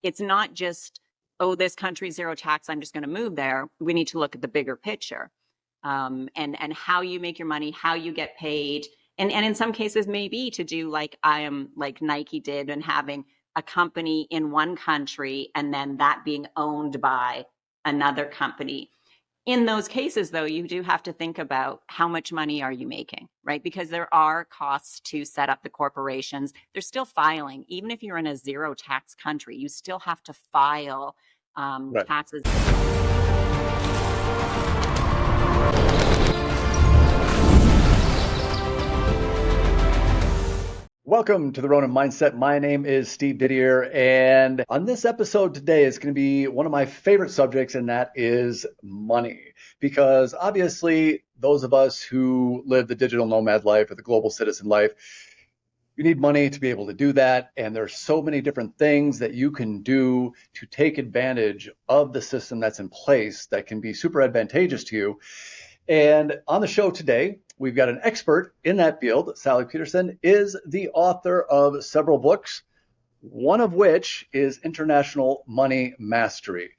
it's not just, oh, this country's zero tax, I'm just going to move there. We need to look at the bigger picture, and how you make your money, how you get paid. And in some cases, maybe to do like Nike did, and having a company in one country and then that being owned by another company. In those cases, though, you do have to think about how much money are you making, right? Because there are costs to set up the corporations. They're still filing. Even if you're in a zero tax country, you still have to file Right. taxes. Welcome to the Ronin Mindset. My name is Steve Didier, and on this episode today is going to be one of my favorite subjects, and that is money. Because obviously, those of us who live the digital nomad life or the global citizen life, you need money to be able to do that. And there's so many different things that you can do to take advantage of the system that's in place that can be super advantageous to you. And on the show today, we've got an expert in that field. Sally Pederson is the author of several books, one of which is International Money Mastery.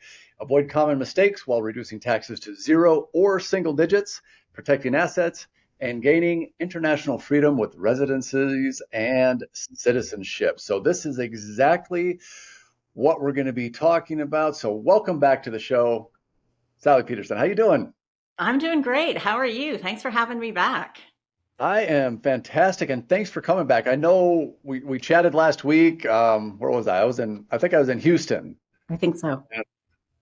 Avoid common mistakes while reducing taxes to zero or single digits, protecting assets, and gaining international freedom with residencies and citizenship. So this is exactly what we're going to be talking about. So welcome back to the show, Sally Pederson. How you doing? I'm doing great. How are you? Thanks for having me back. I am fantastic, and thanks for coming back. I know we chatted last week. Where was I? I think I was in Houston. I think so. And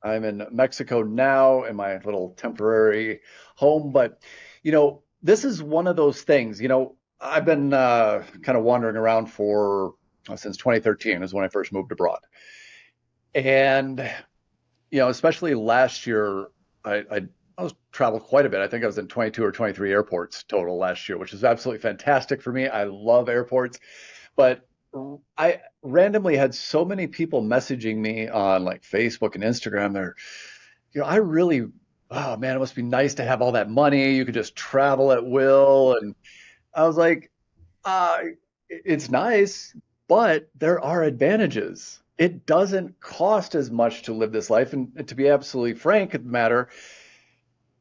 I'm in Mexico now in my little temporary home. But, this is one of those things. I've been kind of wandering around for since 2013 is when I first moved abroad. And, especially last year, I was traveled quite a bit. I think I was in 22 or 23 airports total last year, which is absolutely fantastic for me. I love airports, but I randomly had so many people messaging me on like Facebook and Instagram. I really, oh man, it must be nice to have all that money. You could just travel at will. And I was like, uh, it's nice, but there are advantages. It doesn't cost as much to live this life. And to be absolutely frank of the matter,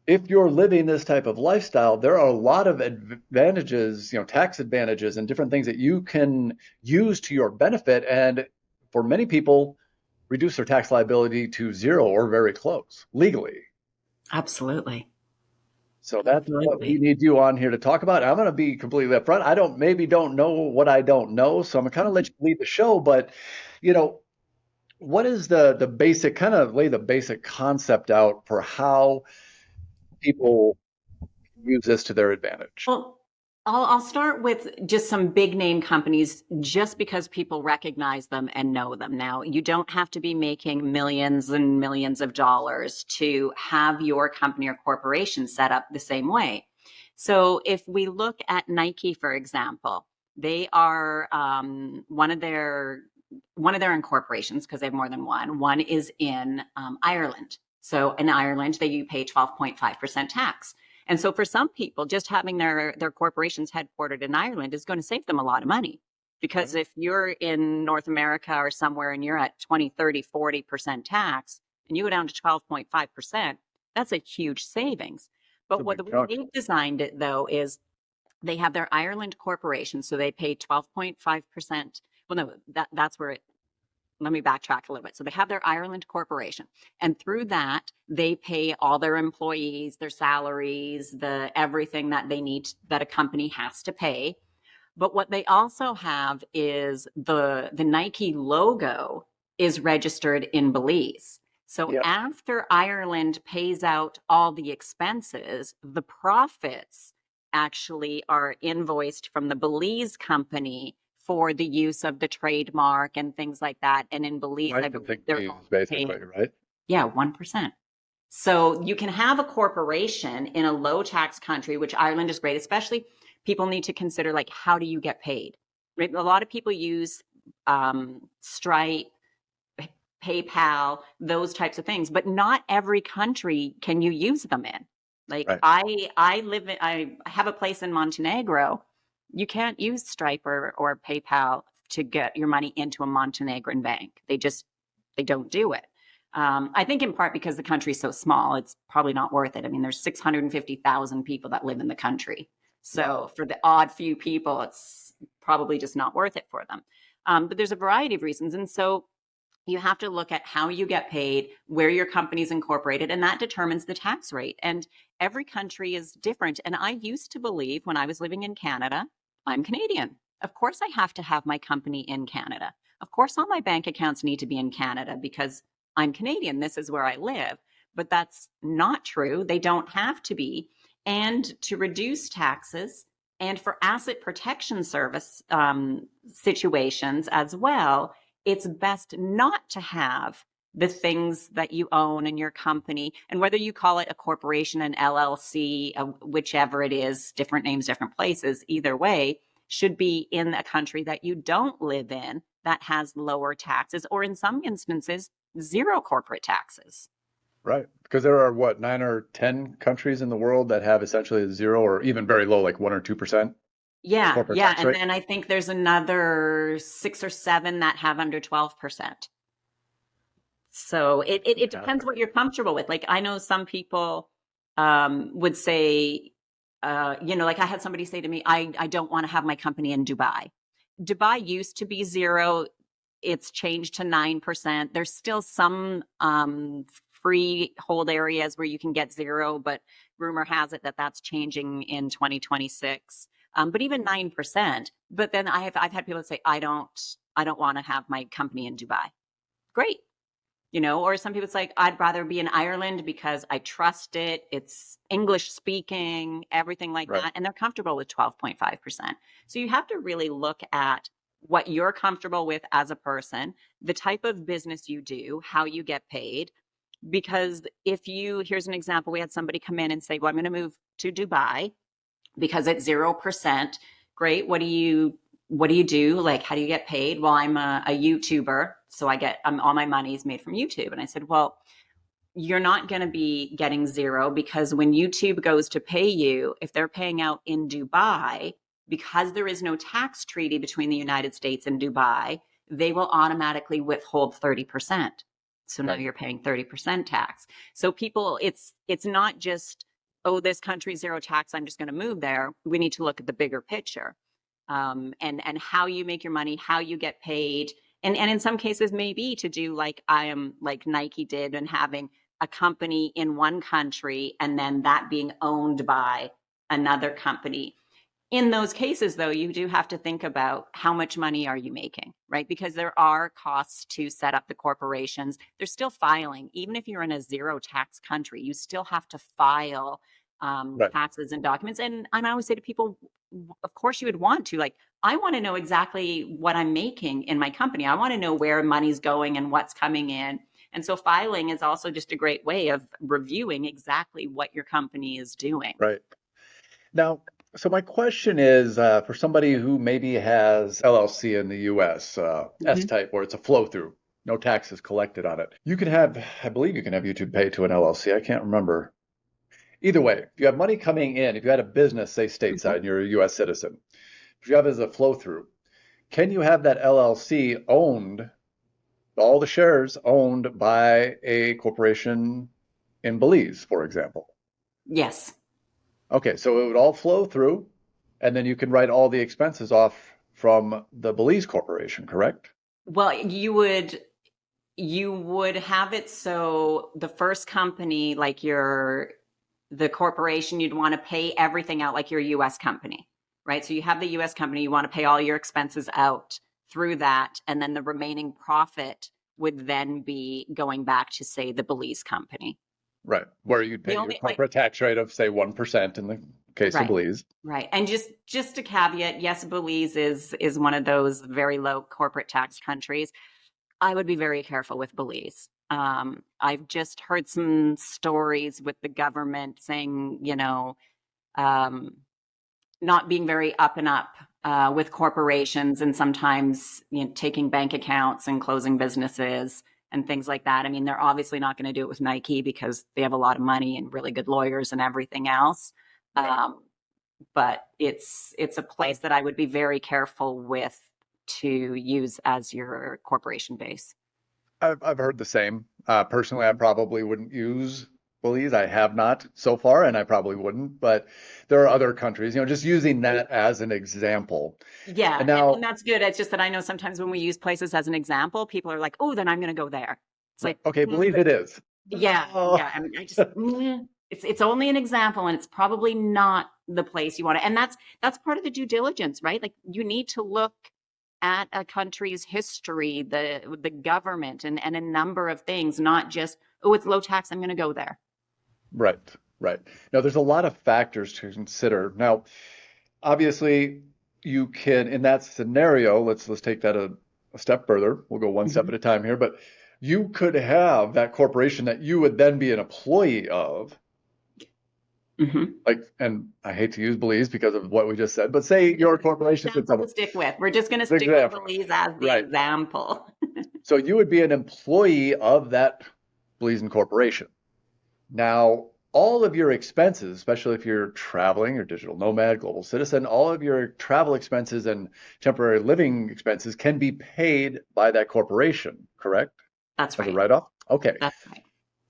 if you're living this type of lifestyle, there are a lot of advantages, tax advantages and different things that you can use to your benefit. And for many people, reduce their tax liability to zero or very close legally. Absolutely. So that's what we Absolutely. need you on here to talk about. I'm going to be completely upfront. I don't know what I don't know. So I'm going to kind of let you lead the show. But, you know, what is the basic, kind of lay the basic concept out for how people use this to their advantage? Well, I'll start with just some big name companies just because people recognize them and know them. Now, you don't have to be making millions and millions of dollars to have your company or corporation set up the same way. So if we look at Nike, for example, they are one of their incorporations, because they have more than one. One is in Ireland. So in Ireland, you pay 12.5% tax. And so for some people, just having their corporations headquartered in Ireland is going to save them a lot of money. Because Right. if you're in North America or somewhere and you're at 20, 30, 40% tax and you go down to 12.5%, that's a huge savings. It's a But what big the way chunk. they've designed it, though, is they have their Ireland corporation. So they pay 12.5%. Well, no, that's where it, let me backtrack a little bit. So they have their Ireland corporation, and through that, they pay all their employees, their salaries, the everything that they need, that a company has to pay. But what they also have is the Nike logo is registered in Belize. So Yep. after Ireland pays out all the expenses, the profits actually are invoiced from the Belize company for the use of the trademark and things like that. And in Belize, I believe Licensing they're fees, only basically, paying, right? yeah, 1%. So you can have a corporation in a low tax country, which Ireland is great, especially people need to consider, like, how do you get paid? Right? A lot of people use Stripe, PayPal, those types of things, but not every country can you use them in. Like Right. I have a place in Montenegro. You can't use Stripe or PayPal to get your money into a Montenegrin bank. they don't do it. I think in part because the country's so small, it's probably not worth it. I mean, there's 650,000 people that live in the country. So Wow. for the odd few people, it's probably just not worth it for them. But there's a variety of reasons. And so you have to look at how you get paid, where your company's incorporated, and that determines the tax rate. And every country is different. And I used to believe when I was living in Canada, I'm Canadian. Of course, I have to have my company in Canada. Of course, all my bank accounts need to be in Canada because I'm Canadian. This is where I live. But that's not true. They don't have to be. And to reduce taxes and for asset protection service situations as well, it's best not to have the things that you own in your company. And whether you call it a corporation, an LLC, whichever it is, different names, different places, either way, should be in a country that you don't live in that has lower taxes, or in some instances, zero corporate taxes. Right. Because there are what, 9 or 10 countries in the world that have essentially zero or even very low, like 1 or 2% Yeah, corporate yeah. tax And rate. then I think there's another six or seven that have under 12%. So it depends Fantastic. what you're comfortable with. Like I know some people would say, like I had somebody say to me, I don't want to have my company in Dubai. Dubai used to be zero. It's changed to 9%. There's still some freehold areas where you can get zero, but rumor has it that that's changing in 2026. But even 9%. But then I've had people say, I don't want to have my company in Dubai. Great. Or some people it's like, I'd rather be in Ireland because I trust it. It's English speaking, everything like Right. that. And they're comfortable with 12.5%. So you have to really look at what you're comfortable with as a person, the type of business you do, how you get paid. Because here's an example, we had somebody come in and say, well, I'm going to move to Dubai because it's 0%. Great. What do you do? Like, how do you get paid? Well, I'm a YouTuber. So all my money is made from YouTube. And I said, well, you're not going to be getting zero because when YouTube goes to pay you, if they're paying out in Dubai, because there is no tax treaty between the United States and Dubai, they will automatically withhold 30%. So now Right. you're paying 30% tax. So people, it's not just, oh, this country's zero tax, I'm just going to move there. We need to look at the bigger picture. And how you make your money, how you get paid, and in some cases maybe to do like I am like Nike did and having a company in one country and then that being owned by another company. In those cases, though, you do have to think about how much money are you making, right? Because there are costs to set up the corporations. They're still filing. Even if you're in a zero tax country, you still have to file Right. taxes and documents. And I always say to people, of course you would want to. Like, I want to know exactly what I'm making in my company. I want to know where money's going and what's coming in. And so filing is also just a great way of reviewing exactly what your company is doing. Right. Now, so my question is for somebody who maybe has LLC in the US, Mhm. S-type, where it's a flow through, no taxes collected on it. You can have, I believe you can have YouTube pay to an LLC. I can't remember. Either way, if you have money coming in, if you had a business, say stateside, Mhm. and you're a US citizen, if you have it as a flow through, can you have that LLC owned, all the shares owned by a corporation in Belize, for example? Yes. Okay, so it would all flow through, and then you can write all the expenses off from the Belize Corporation, correct? Well, you would have it so the first company, like the corporation, you'd want to pay everything out like your US company, right? So you have the US company, you want to pay all your expenses out through that, and then the remaining profit would then be going back to say the Belize company. Right, where you'd The pay your only like corporate tax rate of, say, 1% in the case of right. Belize. Right. And just a caveat, yes, Belize is one of those very low corporate tax countries. I would be very careful with Belize. I've just heard some stories with the government saying, um, not being very up and up with corporations and sometimes taking bank accounts and closing businesses and things like that. I mean, they're obviously not going to do it with Nike because they have a lot of money and really good lawyers and everything else. Right. Um, but it's a place that I would be very careful with to use as your corporation base. I've heard the same. Personally, I probably wouldn't use Belize. I have not so far, and I probably wouldn't. But there are other countries, just using that as an example. Yeah, And and now, that's good. It's just that I know sometimes when we use places as an example, people are like, "Oh, then I'm going to go there." It's right, like, okay, Belize it is. yeah, No. yeah. I just it's only an example, and it's probably not the place you want to. And that's part of the due diligence, right? Like you need to look at a country's history, the government, and a number of things, not just oh, it's low tax, I'm going to go there. Right, right. Now, there's a lot of factors to consider. Now, obviously, you can, in that scenario, let's take that a step further. We'll go one step Hmm. at a time here, but you could have that corporation that you would then be an employee of, Hmm. like, and I hate to use Belize because of what we just said, but say your corporation sits Example on to stick with. We're just going to the stick with example, Belize as the right? example. So you would be an employee of that Belizean corporation. Now, all of your expenses, especially if you're traveling, or digital nomad, global citizen, all of your travel expenses and temporary living expenses can be paid by that corporation, correct? That's As a right. write-off? Okay. That's right.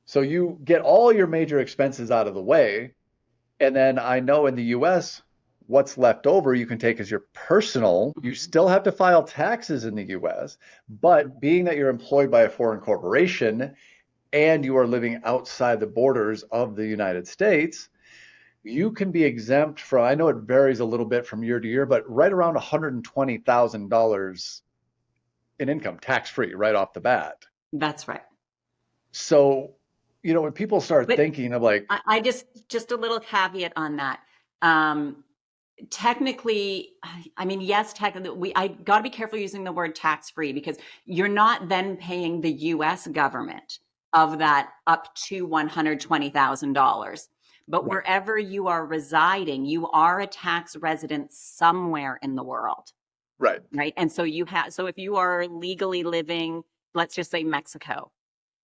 So you get all your major expenses out of the way, and then I know in the US, what's left over you can take as your personal. You still have to file taxes in the US, but being that you're employed by a foreign corporation, and you are living outside the borders of the United States, you can be exempt from, I know it varies a little bit from year to year, but right around $120,000 in income, tax free, right off the bat. That's right. So, when people start But thinking of like, I just a little caveat on that. Um, technically, I mean, yes, technically, I got to be careful using the word tax free because you're not then paying the U.S. government of that up to $120,000. But right, wherever you are residing, you are a tax resident somewhere in the world, right, right? And so so if you are legally living, let's just say Mexico,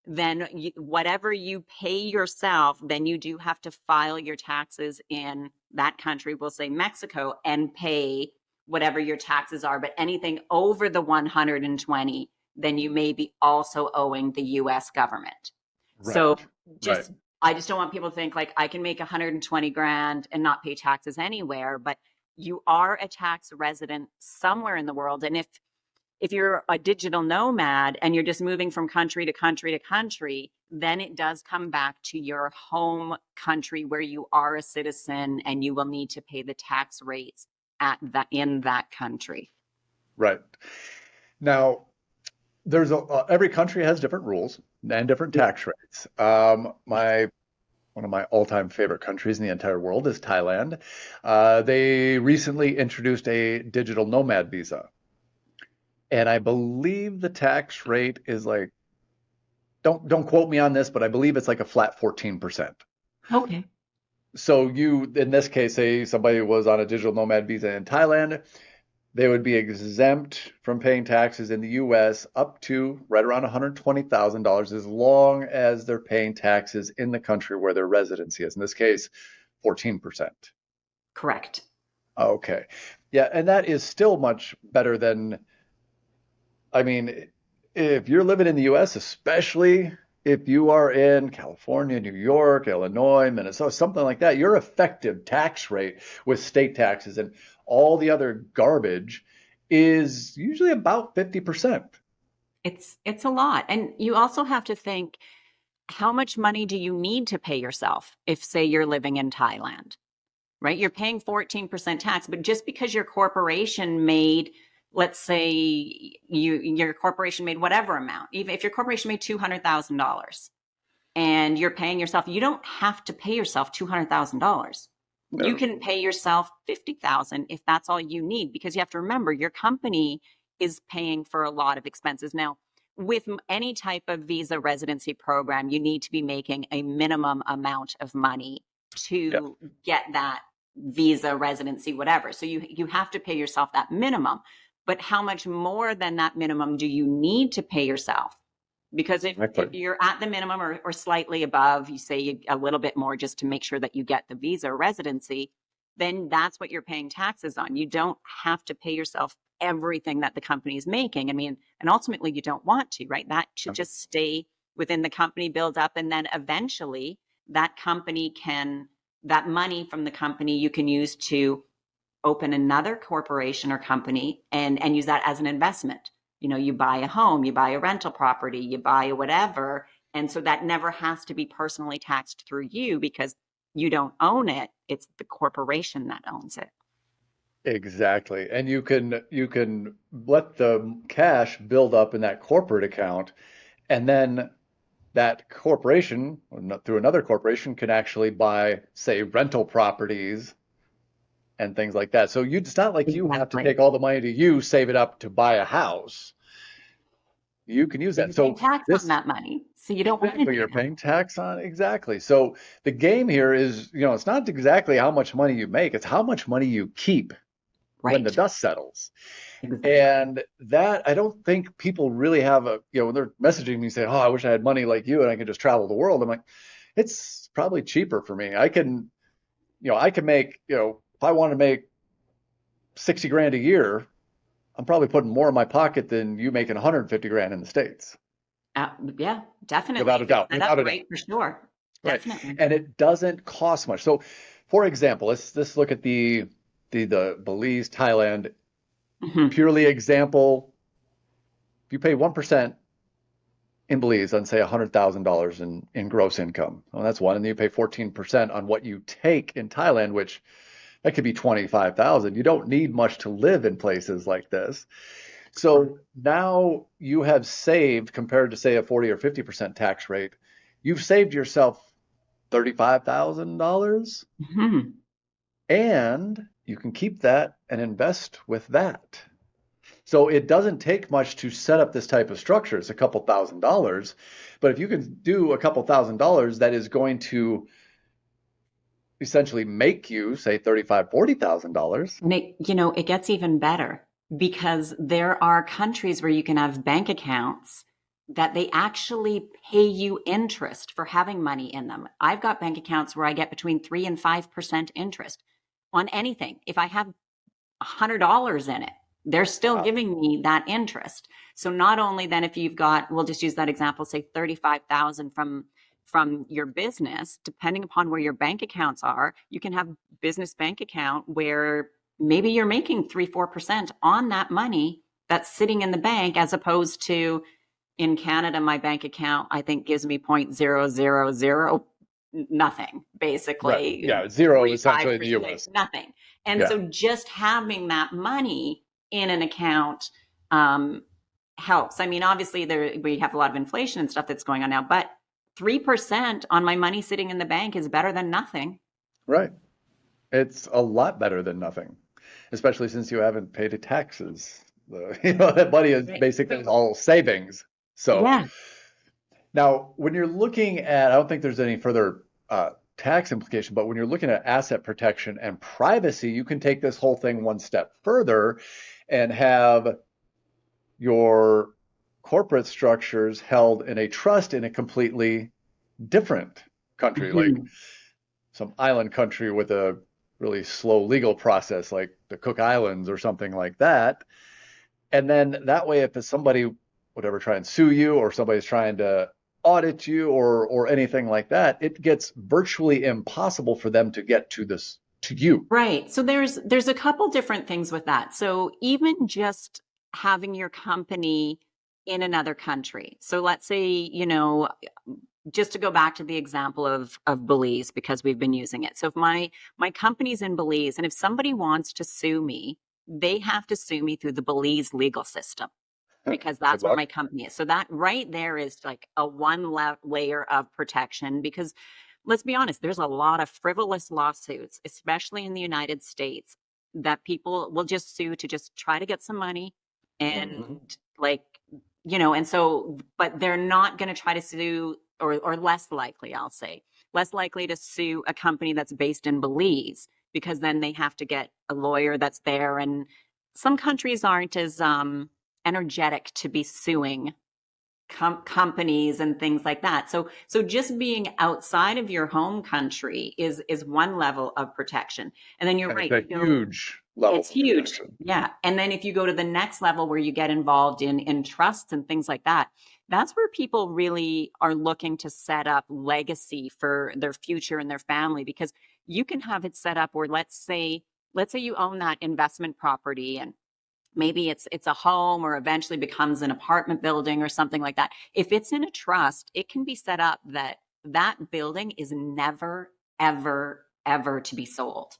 then whatever you pay yourself, then you do have to file your taxes in that country, we'll say Mexico, and pay whatever your taxes are. But anything over the 120, then you may be also owing the US government. right, So right, just, I just don't want people to think like I can make 120 grand and not pay taxes anywhere, but you are a tax resident somewhere in the world. And if you're a digital nomad and you're just moving from country to country to country, then it does come back to your home country where you are a citizen and you will need to pay the tax rates in that country. right. Now, there's every country has different rules and different tax rates. My One of my all-time favorite countries in the entire world is Thailand. They recently introduced a digital nomad visa, and I believe the tax rate is like, don't quote me on this, but I believe it's like a flat 14%. Okay. So in this case, say somebody was on a digital nomad visa in Thailand, they would be exempt from paying taxes in the US up to right around $120,000 as long as they're paying taxes in the country where their residency is. In this case, 14%. Correct. Okay. Yeah, and that is still much better than, I mean, if you're living in the US, especially if you are in California, New York, Illinois, Minnesota, something like that, your effective tax rate with state taxes and all the other garbage is usually about 50%. It's a lot. And you also have to think how much money do you need to pay yourself if say you're living in Thailand? Right? You're paying 14% tax, but just because your corporation made, let's say your corporation made whatever amount, even if your corporation made $200,000 and you're paying yourself, you don't have to pay yourself $200,000. You No. can pay yourself 50,000 if that's all you need, because you have to remember your company is paying for a lot of expenses. Now, with any type of visa residency program, you need to be making a minimum amount of money Yeah, to get that visa residency, whatever. So you have to pay yourself that minimum. But how much more than that minimum do you need to pay yourself? Because if exactly. you're at the minimum or slightly above, you say a little bit more just to make sure that you get the visa residency, then that's what you're paying taxes on. You don't have to pay yourself everything that the company is making. I mean, and ultimately you don't want to, right? That should just stay within the company, build up, and then eventually that company can, that money from the company you can use to open another corporation or company and use that as an investment. You know, you buy a home, you buy a rental property, you buy a whatever. And so that never has to be personally taxed through you because you don't own it. It's the corporation that owns it. Exactly. And you can let the cash build up in that corporate account, and then that corporation, or through another corporation, can actually buy, say, rental properties and things like that. So it's not like you have to Exactly. take all the money to you, save it up to buy a house. You can use You're that. paying So tax on this that money. So you don't want to exactly, do you're that. paying tax on exactly. So the game here is, it's not exactly how much money you make, it's how much money you keep when the Right. dust settles. Exactly. And that I don't think people really have when they're messaging me saying, "Oh, I wish I had money like you and I could just travel the world." I'm like, it's probably cheaper for me. I can make, if I want to make 60 grand a year, I'm probably putting more in my pocket than you making 150 grand in the States. Yeah, definitely. Without a If it's doubt, set up without a doubt. right, for sure. Right. Definitely. And it doesn't cost much. So, for example, let's look at the Belize, Thailand, Hmm. purely example. If you pay 1% in Belize on, say, $100,000 in gross income. Well, that's one. And then you pay 14% on what you take in Thailand, which that could be 25,000. You don't need much to live in places like this. So now you have saved, compared to, say, a 40 or 50% tax rate, you've saved yourself $35,000, Hmm. and you can keep that and invest with that. So it doesn't take much to set up this type of structure. It's a couple $1,000s, but if you can do a couple $1,000s, that is going to essentially make you, say, $35,000, $40,000. And it gets even better because there are countries where you can have bank accounts that they actually pay you interest for having money in them. I've got bank accounts where I get between 3 and 5% interest on anything. If I have $100 in it, they're still Wow. giving me that interest. So not only then, if you've got, we'll just use that example, say 35,000 from your business, depending upon where your bank accounts are, you can have business bank account where maybe you're making 3-4% on that money that's sitting in the bank, as opposed to in Canada, my bank account, I think, gives me 0.000 nothing, Right. basically Yeah. Zero three, five essentially in the percent, US. nothing. And Yeah. so just having that money in an account um, helps. I mean, obviously we have a lot of inflation and stuff that's going on now, but 3% on my money sitting in the bank is better than nothing. Right. It's a lot better than nothing, especially since you haven't paid the taxes. That money is Right. basically So, all savings. So yeah. now, when you're looking at, I don't think there's any further tax implication, but when you're looking at asset protection and privacy, you can take this whole thing one step further and have your corporate structures held in a trust in a completely different country, like Mhm. some island country with a really slow legal process, like the Cook Islands or something like that. And then that way, if somebody would ever try and sue you, or somebody's trying to audit you, or anything like that, it gets virtually impossible for them to get to you. Right. So there's a couple different things with that. So even just having your company in another country. So let's say, just to go back to the example of Belize, because we've been using it. So if my company's in Belize, and if somebody wants to sue me, they have to sue me through the Belize legal system, because Good that's where my luck. company is. So that right there is like a layer of protection, because let's be honest, there's a lot of frivolous lawsuits, especially in the United States, that people will just sue to just try to get some money. And Mhm. like, and so, but they're not going to try to sue, or less likely, I'll say, less likely to sue a company that's based in Belize, because then they have to get a lawyer that's there. And some countries aren't as energetic to be suing companies and things like that. So just being outside of your home country is one level of protection. And then you're And it's right. a huge level It's of huge. protection. Yeah. And then if you go to the next level where you get involved in trusts and things like that, that's where people really are looking to set up legacy for their future and their family, because you can have it set up where let's say you own that investment property, and maybe it's a home or eventually becomes an apartment building or something like that. If it's in a trust, it can be set up that that building is never ever to be sold,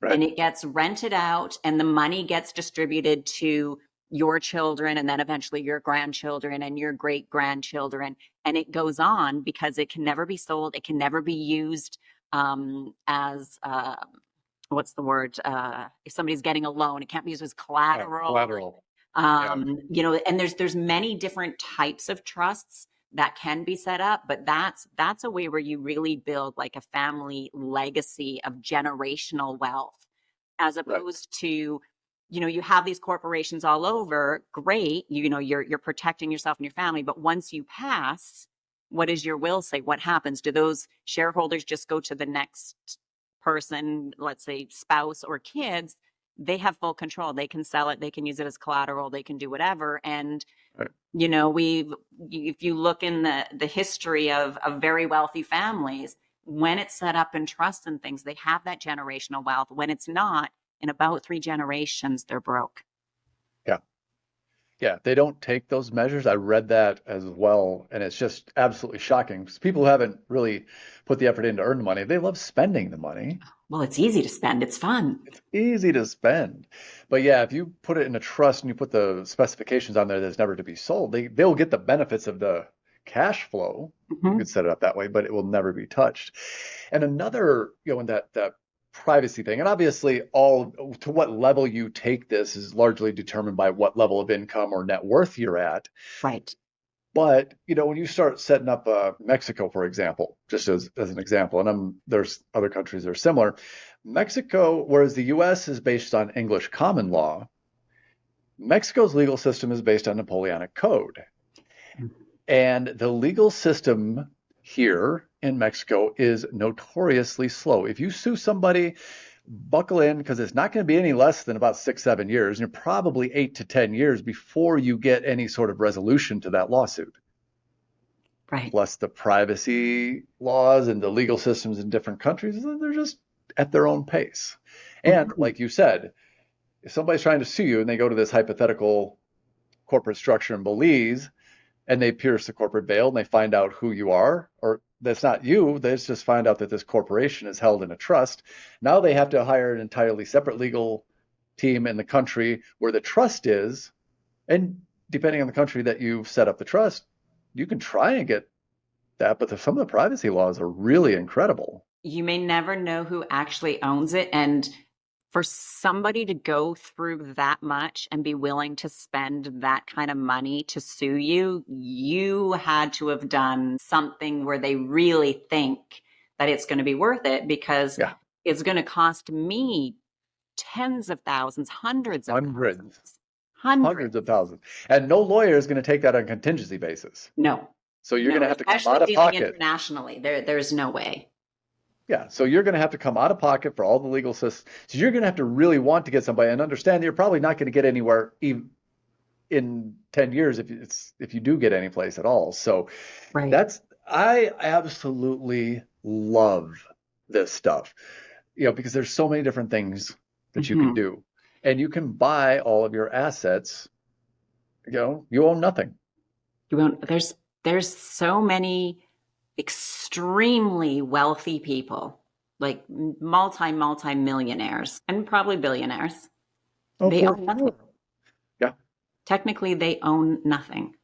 Right. and it gets rented out and the money gets distributed to your children and then eventually your grandchildren and your great grandchildren, and it goes on because it can never be sold, it can never be used as what's the word, if somebody's getting a loan, it can't be used as collateral. Collateral. Yeah. And there's many different types of trusts that can be set up, but that's a way where you really build like a family legacy of generational wealth, as Right. opposed to, you have these corporations all over. Great, you're protecting yourself and your family, but once you pass, what does your will say? What happens? Do those shareholders just go to the next person, let's say spouse or kids? They have full control. They can sell it, they can use it as collateral, they can do whatever. And Right. we've if you look in the history of very wealthy families, when it's set up in trust and things, they have that generational wealth. When it's not, in about 3 generations, they're broke. Yeah. Yeah, they don't take those measures. I read that as well, and it's just absolutely shocking because people who haven't really put the effort in to earn the money, they love spending the money. Well, it's easy to spend, it's fun. It's easy to spend. But yeah, if you put it in a trust and you put the specifications on there that's never to be sold, they'll get the benefits of the cash flow. You Hmm. could set it up that way, but it will never be touched. And another, in that privacy thing, and obviously all to what level you take this is largely determined by what level of income or net worth you're at. Right. But when you start setting up Mexico, for example, just as an example, and there's other countries that are similar. Mexico, whereas the U.S. is based on English common law, Mexico's legal system is based on Napoleonic Code. And the legal system here in Mexico is notoriously slow. If you sue somebody, buckle in because it's not going to be any less than about 6, 7 years. And you're probably 8 to 10 years before you get any sort of resolution to that lawsuit. Right. Plus the privacy laws and the legal systems in different countries, they're just at their own pace. And Mhm. like you said, if somebody's trying to sue you and they go to this hypothetical corporate structure in Belize and they pierce the corporate veil and they find out who you are, or that's not you, they just find out that this corporation is held in a trust. Now they have to hire an entirely separate legal team in the country where the trust is. And depending on the country that you've set up the trust, you can try and get that, but some of the privacy laws are really incredible. You may never know who actually owns it. And for somebody to go through that much and be willing to spend that kind of money to sue you, you had to have done something where they really think that it's going to be worth it, because Yeah, it's going to cost me tens of thousands, hundreds of hundreds, thousands, hundreds. hundreds of thousands. And no lawyer is going to take that on a contingency basis. No, So you're going no, to have to come especially out of dealing pocket. internationally. There's no way. Yeah, so you're going to have to come out of pocket for all the legal systems. So you're going to have to really want to get somebody and understand that you're probably not going to get anywhere even in 10 years if you do get any place at all. So Right. I absolutely love this stuff. Because there's so many different things that you can Hmm. do. And you can buy all of your assets. You own nothing. You won't, there's so many extremely wealthy people, like multi millionaires and probably billionaires. Oh, They for own nothing. sure. Yeah. Technically, they own nothing.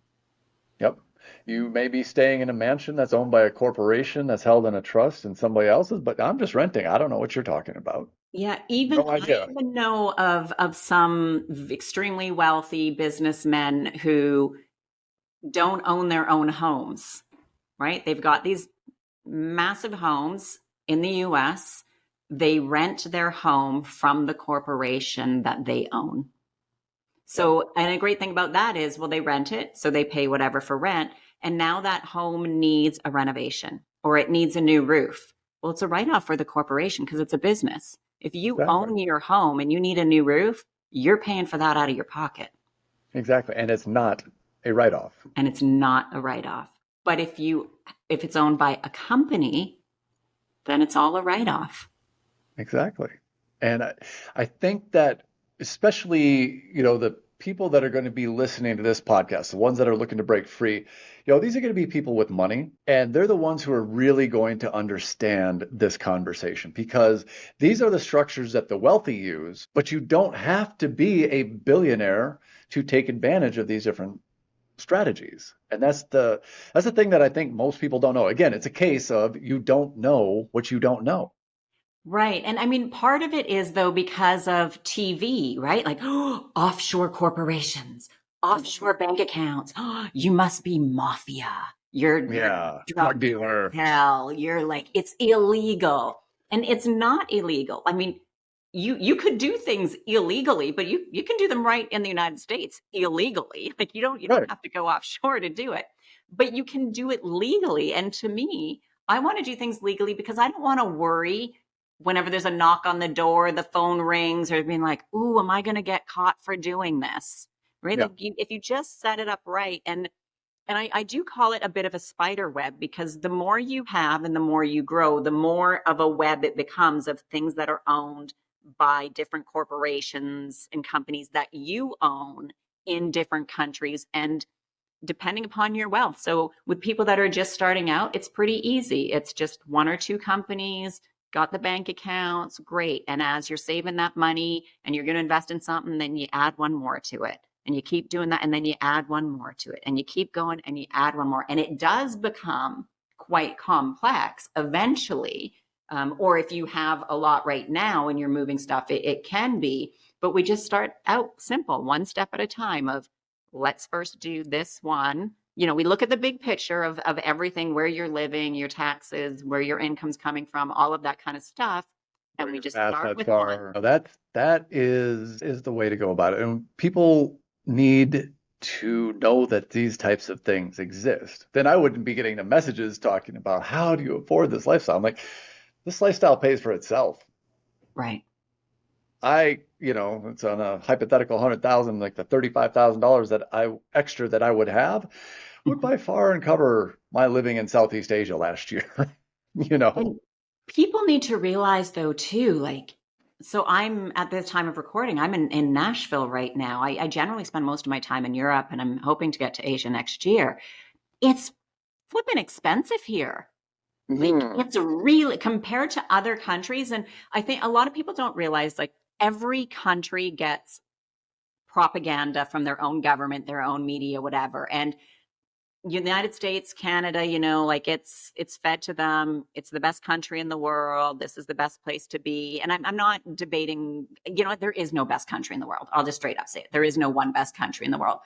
Yep. You may be staying in a mansion that's owned by a corporation that's held in a trust and somebody else's, but I'm just renting. I don't know what you're talking about. Yeah, No I idea. even know of some extremely wealthy businessmen who don't own their own homes, right? They've got these massive homes in the US. They rent their home from the corporation that they own. Yep. So, and a great thing about that is, well, they rent it, so they pay whatever for rent. And now that home needs a renovation or it needs a new roof. Well, it's a write off for the corporation because it's a business. If you Exactly. own your home and you need a new roof, you're paying for that out of your pocket. Exactly. And it's not a write-off. And it's not a write-off. But if it's owned by a company, then it's all a write-off. Exactly. And I think that especially, the people that are going to be listening to this podcast, the ones that are looking to break free, these are going to be people with money, and they're the ones who are really going to understand this conversation because these are the structures that the wealthy use, but you don't have to be a billionaire to take advantage of these different strategies. And that's the thing that I think most people don't know. Again, it's a case of you don't know what you don't know. Right. And I mean, part of it is though because of TV, right? Like offshore corporations, offshore bank accounts. You must be mafia. You're Yeah, drug drug dealer. cartel. You're like it's illegal. And it's not illegal. I mean, you could do things illegally, but you can do them right in the United States illegally. Like you don't Right. have to go offshore to do it. But you can do it legally. And to me, I want to do things legally because I don't want to worry whenever there's a knock on the door, the phone rings, or being like, "Ooh, am I going to get caught for doing this?" Right? Yeah. Like if you just set it up right, and I do call it a bit of a spider web because the more you have and the more you grow, the more of a web it becomes of things that are owned by different corporations and companies that you own in different countries and depending upon your wealth. So with people that are just starting out, it's pretty easy. It's just one or two companies, got the bank accounts, great. And as you're saving that money and you're going to invest in something, then you add one more to it. And you keep doing that and then you add one more to it. And you keep going and you add one more. And it does become quite complex eventually. Or if you have a lot right now and you're moving stuff, it can be. But we just start out simple, one step at a time of let's first do this one. We look at the big picture of everything, where you're living, your taxes, where your income's coming from, all of that kind of stuff. And Where we your just start assets with one. are. That is the way to go about it. And people need to know that these types of things exist. Then I wouldn't be getting the messages talking about how do you afford this lifestyle. I'm like, this lifestyle pays for itself. Right. It's on a hypothetical 100,000, like the $35,000 that I would have would Mhm. by far uncover my living in Southeast Asia last year. You know? And people need to realize, though, too, like, so I'm at the time of recording, I'm in Nashville right now. I generally spend most of my time in Europe and I'm hoping to get to Asia next year. It's flipping expensive here. Like Mhm. it's really compared to other countries. And I think a lot of people don't realize like every country gets propaganda from their own government, their own media, whatever. And United States, Canada, like it's fed to them. It's the best country in the world. This is the best place to be. And I'm not debating, there is no best country in the world. I'll just straight up say it. There is no one best country in the world.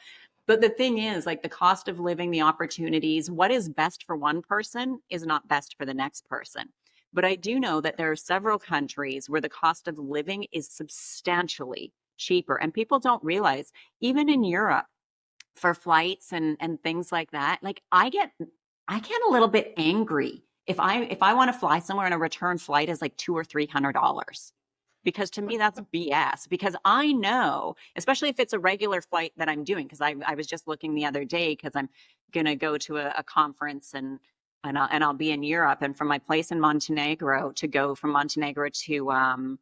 But the thing is, like the cost of living, the opportunities, what is best for one person is not best for the next person. But I do know that there are several countries where the cost of living is substantially cheaper. And people don't realize, even in Europe, for flights and things like that, like I get a little bit angry if I want to fly somewhere and a return flight is like $200 or $300 because to me that's BS because I know, especially if it's a regular flight that I'm doing, because I was just looking the other day because I'm gonna go to a conference and I'll be in Europe, and from my place in Montenegro to go from Montenegro to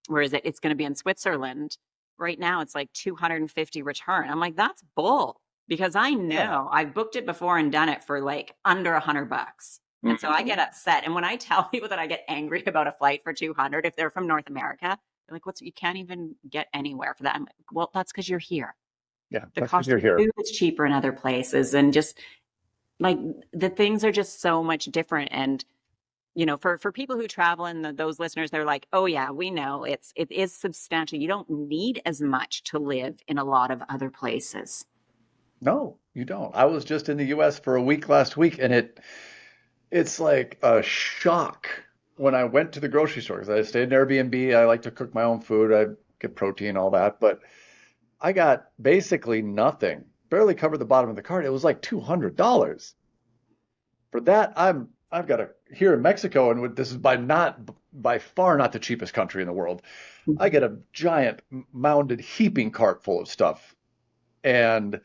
where is it? It's going to be in Switzerland. Right now, it's like 250 return. I'm like, that's bull because I Yeah. know I've booked it before and done it for like under $100. And so I get Mhm. upset. And when I tell people that I get angry about a flight for 200, if they're from North America, they're like, you can't even get anywhere for that. I'm like, well, that's because you're here. Yeah, The that's because cost you're of here. food is cheaper in other places. And just like the things are just so much different. And for people who travel and those listeners, they're like, oh yeah, we know it is substantial. You don't need as much to live in a lot of other places. No, you don't. I was just in the US for a week last week, and it's like a shock when I went to the grocery store because I stayed in Airbnb. I like to cook my own food. I get protein, all that, but I got basically nothing. Barely covered the bottom of the cart. It was like $200. For that, I've got to here in Mexico, and this is by not by far not the cheapest country in the world. I get a giant mounded heaping cart full of stuff, and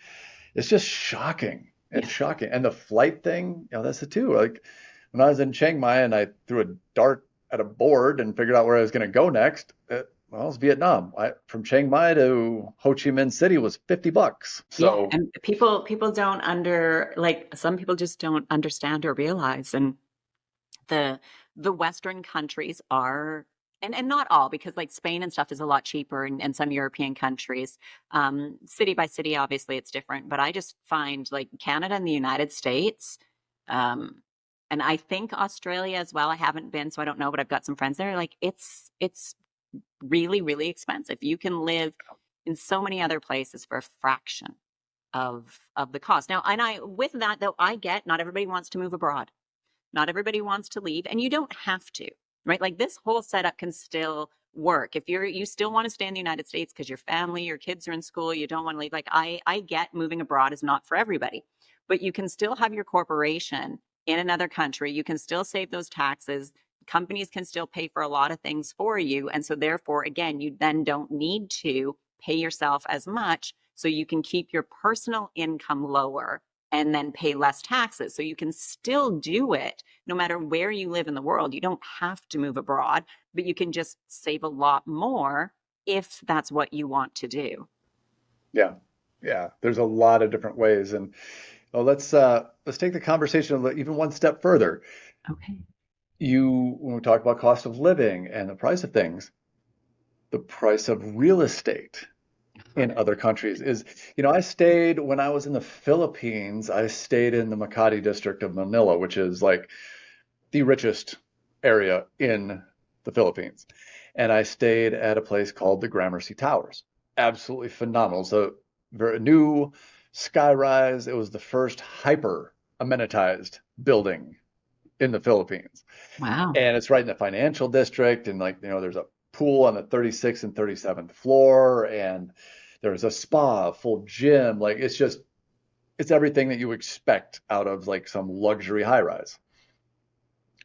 it's just shocking. It's Yeah. shocking. And the flight thing, that's it too. Like when I was in Chiang Mai and I threw a dart at a board and figured out where I was going to go next, well, it was Vietnam. From Chiang Mai to Ho Chi Minh City was $50. Yeah, So and people don't some people just don't understand or realize, and the the Western countries are, and not all, because like Spain and stuff is a lot cheaper, and some European countries, city by city, obviously it's different, but I just find like Canada and the United States, um, and I think Australia as well. I haven't been, so I don't know, but I've got some friends there. Like it's really, really expensive. You can live in so many other places for a fraction of the cost. Now, and I with that though, I get not everybody wants to move abroad. Not everybody wants to leave, and you don't have to, right? Like this whole setup can still work. If you still want to stay in the United States because your family, your kids are in school, you don't want to leave. Like I get moving abroad is not for everybody, but you can still have your corporation in another country. You can still save those taxes. Companies can still pay for a lot of things for you. And so therefore, again, you then don't need to pay yourself as much. So you can keep your personal income lower and then pay less taxes. So you can still do it no matter where you live in the world. You don't have to move abroad, but you can just save a lot more if that's what you want to do. yeah, yeah, there's a lot of different ways. And well, let's take the conversation even one step further. Okay. When we talk about cost of living and the price of things, the price of real estate in other countries is, I stayed when I was in the Philippines, I stayed in the Makati district of Manila, which is like the richest area in the Philippines. And I stayed at a place called the Gramercy Towers. Absolutely phenomenal. So very new skyrise. It was the first hyper amenitized building in the Philippines. Wow. And it's right in the financial district. And like, there's a pool on the 36th and 37th floor. And there's a spa, a full gym. Like it's everything that you expect out of like some luxury high rise,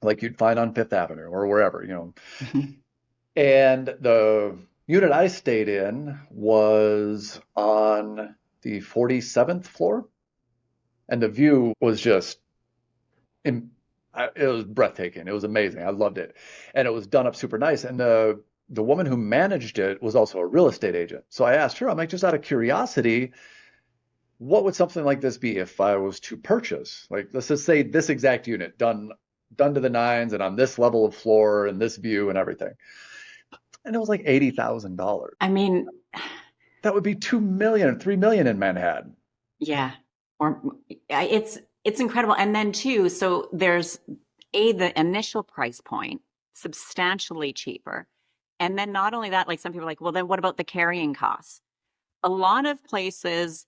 like you'd find on Fifth Avenue or wherever. Mhm. And the unit I stayed in was on the 47th floor. And the view was just it was breathtaking. It was amazing. I loved it. And it was done up super nice. And the woman who managed it was also a real estate agent. So I asked her, I'm like, just out of curiosity, what would something like this be if I was to purchase? Like, let's just say this exact unit done to the nines and on this level of floor and this view and everything. And it was like $80,000. I mean, That would be 2 million, 3 million in Manhattan. yeah. Or it's incredible. And then too, so there's the initial price point, substantially cheaper. And then not only that, like some people are like, well, then what about the carrying costs? A lot of places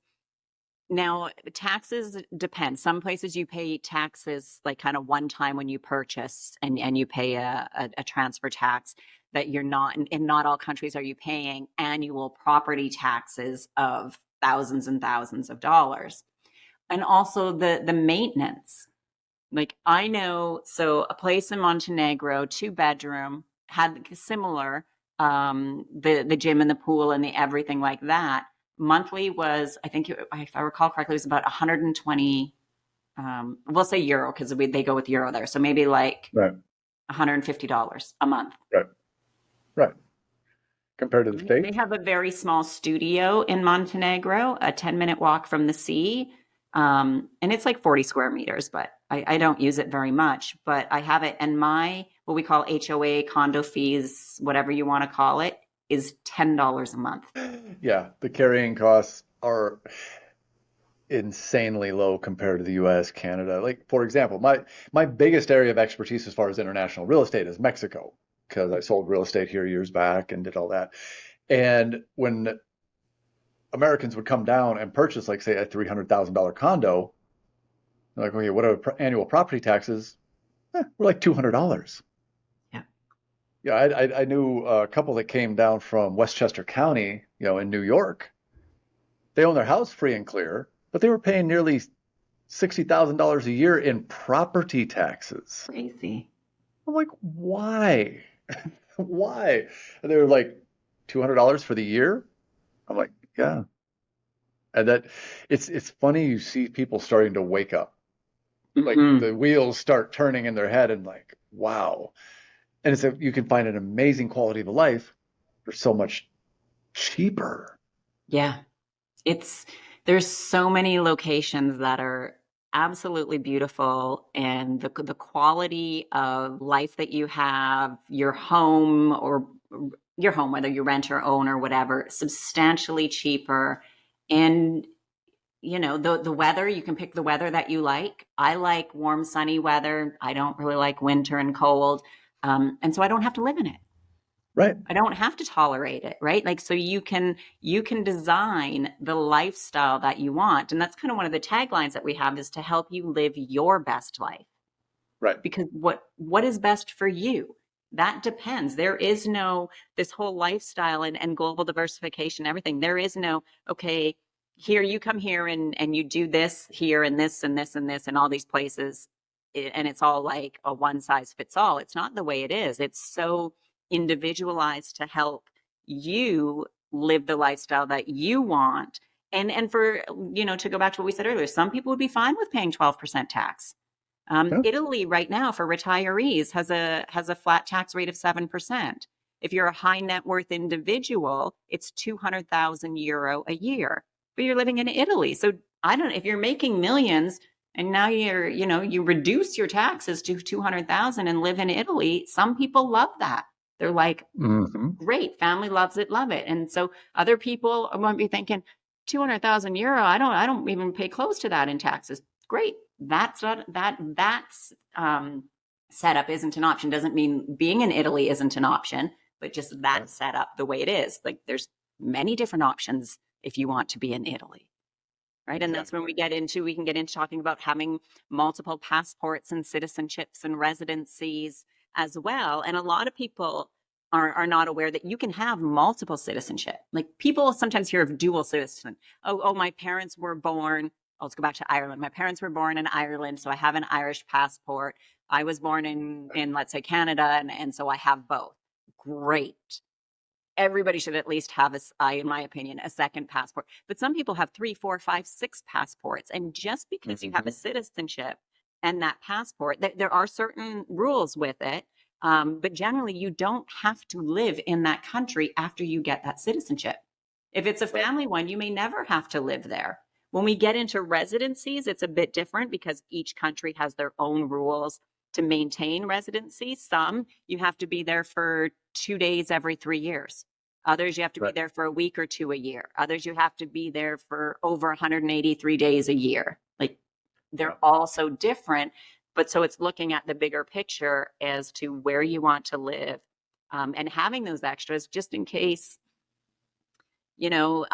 now, taxes depend. Some places you pay taxes like kind of one time when you purchase, and you pay a transfer tax that you're not, in not all countries are you paying annual property taxes of thousands and thousands of dollars. And also the maintenance. Like I know, so a place in Montenegro, 2 bedroom, had similar, the gym and the pool and the everything like that. Monthly was, I think, if I recall correctly, it was about 120. We'll say euro because they go with euro there, so maybe like Right, $150 a month. right, right. Compared to the They States? have a very small studio in Montenegro, a 10-minute walk from the sea. And it's like 40 square meters, but I don't use it very much. But I have it, and my, what we call HOA, condo fees, whatever you want to call it, is $10 a month. Yeah, the carrying costs are insanely low compared to the US, Canada. Like, for example, my biggest area of expertise as far as international real estate is Mexico, because I sold real estate here years back and did all that. And when Americans would come down and purchase, like, say, a $300,000 condo, they're like, okay, what are annual property taxes? We're like $200. Yeah. Yeah, I knew a couple that came down from Westchester County, in New York. They own their house free and clear, but they were paying nearly $60,000 a year in property taxes. Crazy. I'm like, why? Why? And they were like, $200 for the year? I'm like, yeah. And that it's funny you see people starting to wake up. Like Hmm. the wheels start turning in their head and like, wow. And it's you can find an amazing quality of life for so much cheaper. Yeah. It's there's so many locations that are absolutely beautiful, and the quality of life that you have, your home or your home, whether you rent or own or whatever, substantially cheaper. And the weather, you can pick the weather that you like. I like warm, sunny weather. I don't really like winter and cold. And so I don't have to live in it. Right. I don't have to tolerate it, right? Like, so you can design the lifestyle that you want. And that's kind of one of the taglines that we have, is to help you live your best life. Right. Because what is best for you? That depends. There is no, this whole lifestyle and global diversification, everything. There is no, okay, here you come here and you do this here and this and this and this and all these places. And it's all like a one size fits all. It's not the way it is. It's so individualized to help you live the lifestyle that you want. And for, to go back to what we said earlier, some people would be fine with paying 12% tax. Yeah. Italy right now for retirees has a flat tax rate of 7%. If you're a high net worth individual, it's 200,000 euro a year. But you're living in Italy. So I don't if you're making millions and now you reduce your taxes to 200,000 and live in Italy, some people love that. They're like, Hmm. great, family loves it, love it. And so other people might be thinking, 200,000 euro, I don't even pay close to that in taxes. Great. That's not that's setup isn't an option. Doesn't mean being in Italy isn't an option, but just that Right. setup the way it is. Like, there's many different options if you want to be in Italy. Right. And that's when Exactly. we can get into talking about having multiple passports and citizenships and residencies as well. And a lot of people are not aware that you can have multiple citizenship. Like, people sometimes hear of dual citizen. Oh, my parents were born. Let's go back to Ireland. My parents were born in Ireland, so I have an Irish passport. I was born in let's say Canada, and so I have both. Great. Everybody should at least have in my opinion, a second passport. But some people have three, four, five, six passports. And just because you have a Hmm. citizenship and that passport, there are certain rules with it. But generally, you don't have to live in that country after you get that citizenship. If it's a Right. family one, you may never have to live there. When we get into residencies, it's a bit different because each country has their own rules to maintain residency. Some you have to be there for 2 days every 3 years. Others you have to be Right. there for a week or two a year. Others you have to be there for over 183 days a year. Like, Yeah. they're all so different. But so it's looking at the bigger picture as to where you want to live, and having those extras just in case, you know,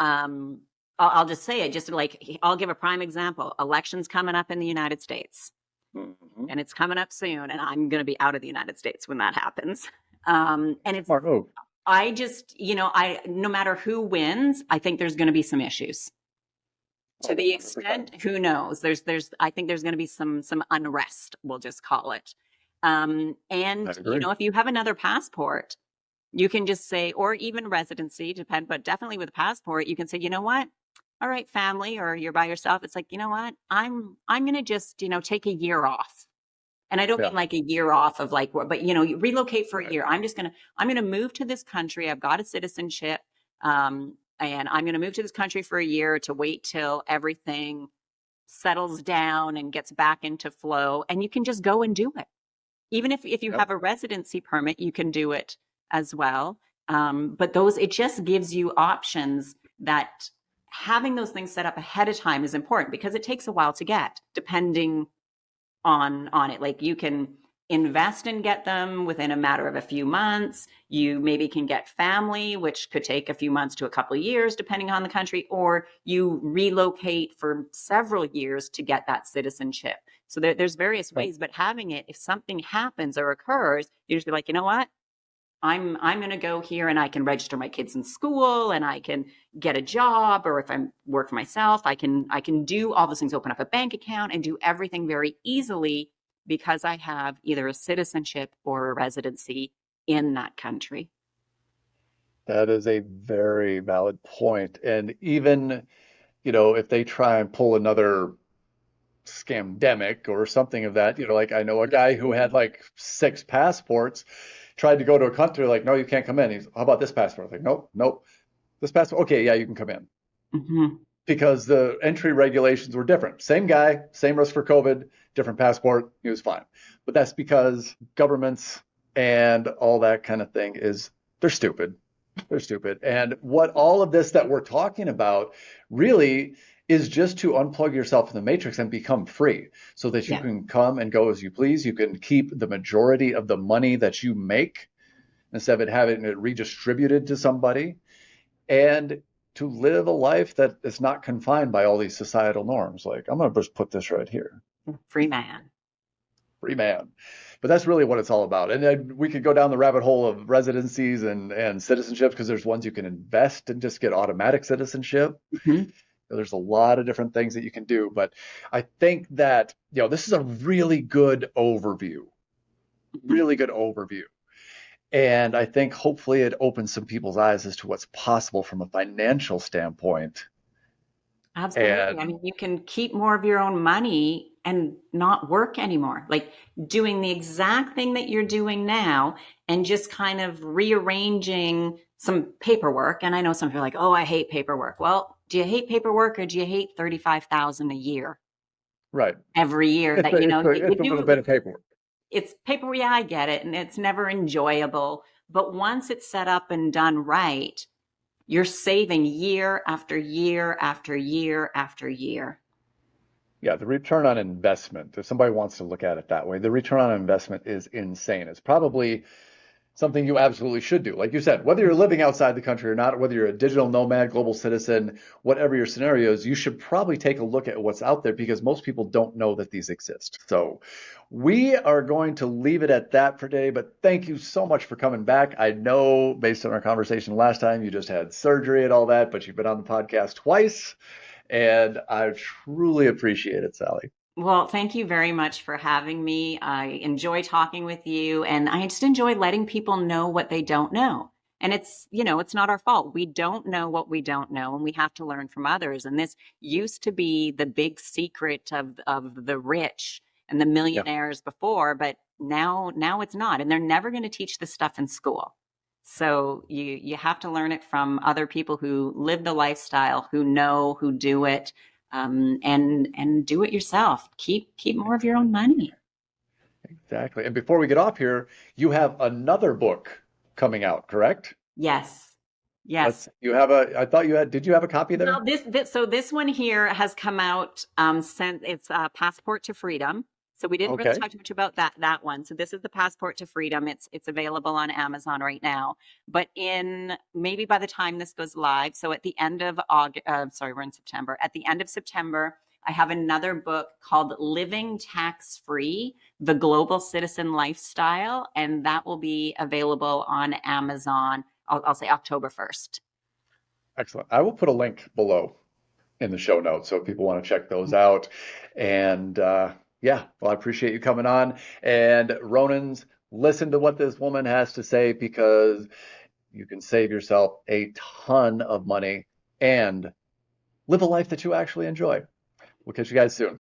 I'll just say it, just like, I'll give a prime example. Elections coming up in the United States, Hmm. and it's coming up soon, and I'm going to be out of the United States when that happens. And it's, Smart move. I just, no matter who wins, I think there's going to be some issues. To Oh, the 100%. extent, who knows? I think there's going to be some unrest. We'll just call it. I And agree. if you have another passport, you can just say, or even residency, but definitely with a passport, you can say, you know what? All right, family, or you're by yourself. It's like, you know what? I'm going to just take a year off. And I don't mean Yeah. like a year off of like, but you relocate for a Right. year. I'm gonna move to this country. I've got a citizenship, and I'm gonna move to this country for a year to wait till everything settles down and gets back into flow. And you can just go and do it. Even if you Yep. have a residency permit, you can do it as well. But it just gives you options. That having those things set up ahead of time is important because it takes a while to get, depending on it. Like, you can invest and get them within a matter of a few months. You maybe can get family, which could take a few months to a couple of years, depending on the country, or you relocate for several years to get that citizenship. So there's various Yep. ways, but having it, if something happens or occurs, you just be like, you know what? I'm going to go here and I can register my kids in school and I can get a job, or if I'm work for myself, I can do all those things, open up a bank account and do everything very easily because I have either a citizenship or a residency in that country. That is a very valid point. And even, if they try and pull another scamdemic or something of that, like I know a guy who had like 6 passports, tried to go to a country, like, no, you can't come in. He's, how about this passport? Like, nope, nope. This passport, okay, yeah, you can come in. Hmm. Because the entry regulations were different. Same guy, same risk for COVID, different passport, he was fine. But that's because governments and all that kind of thing they're stupid. They're stupid. And what all of this that we're talking about really is just to unplug yourself from the matrix and become free so that you Yeah. can come and go as you please. You can keep the majority of the money that you make instead of it having it redistributed to somebody, and to live a life that is not confined by all these societal norms. Like, I'm going to just put this right here. Free man. Free man. But that's really what it's all about. And then we could go down the rabbit hole of residencies and citizenship, because there's ones you can invest and just get automatic citizenship. Hmm. There's a lot of different things that you can do. But I think that, this is a really good overview, really good overview. And I think hopefully it opens some people's eyes as to what's possible from a financial standpoint. Absolutely. I And mean, you can keep more of your own money and not work anymore. Like doing the exact thing that you're doing now and just kind of rearranging some paperwork. And I know some people are like, "Oh, I hate paperwork." Well, do you hate paperwork or do you hate 35,000 a year right, every year it's that you a little do? bit of paperwork. It's paper, yeah, I get it, and it's never enjoyable, but once it's set up and done right, you're saving year after year after year after year. Yeah, the return on investment, if somebody wants to look at it that way, the return on investment is insane. It's probably something you absolutely should do. Like you said, whether you're living outside the country or not, whether you're a digital nomad, global citizen, whatever your scenario is, you should probably take a look at what's out there, because most people don't know that these exist. So we are going to leave it at that for today, but thank you so much for coming back. I know based on our conversation last time, you just had surgery and all that, but you've been on the podcast twice, and I truly appreciate it, Sally. Well, thank you very much for having me. I enjoy talking with you, and I just enjoy letting people know what they don't know. And it's not our fault. We don't know what we don't know, and we have to learn from others. And this used to be the big secret of the rich and the Yeah, millionaires before, but now it's not. And they're never going to teach this stuff in school. So you have to learn it from other people who live the lifestyle, who know, who do it, and do it yourself. Keep more of your own money. exactly. And before we get off here, you have another book coming out, correct? Yes, yes. I thought did you have a copy there? Well, this one here has come out. It's Passport to Freedom. So we didn't really Okay, talk much about that one. So this is the Passport to Freedom. It's available on Amazon right now. But in maybe by the time this goes live, so at the end of August, sorry, we're in September. At the end of September, I have another book called Living Tax Free: The Global Citizen Lifestyle, and that will be available on Amazon. I'll say October 1st. excellent. I will put a link below in the show notes so if people want to check those out. And yeah, well, I appreciate you coming on. And Ronins, listen to what this woman has to say, because you can save yourself a ton of money and live a life that you actually enjoy. We'll catch you guys soon.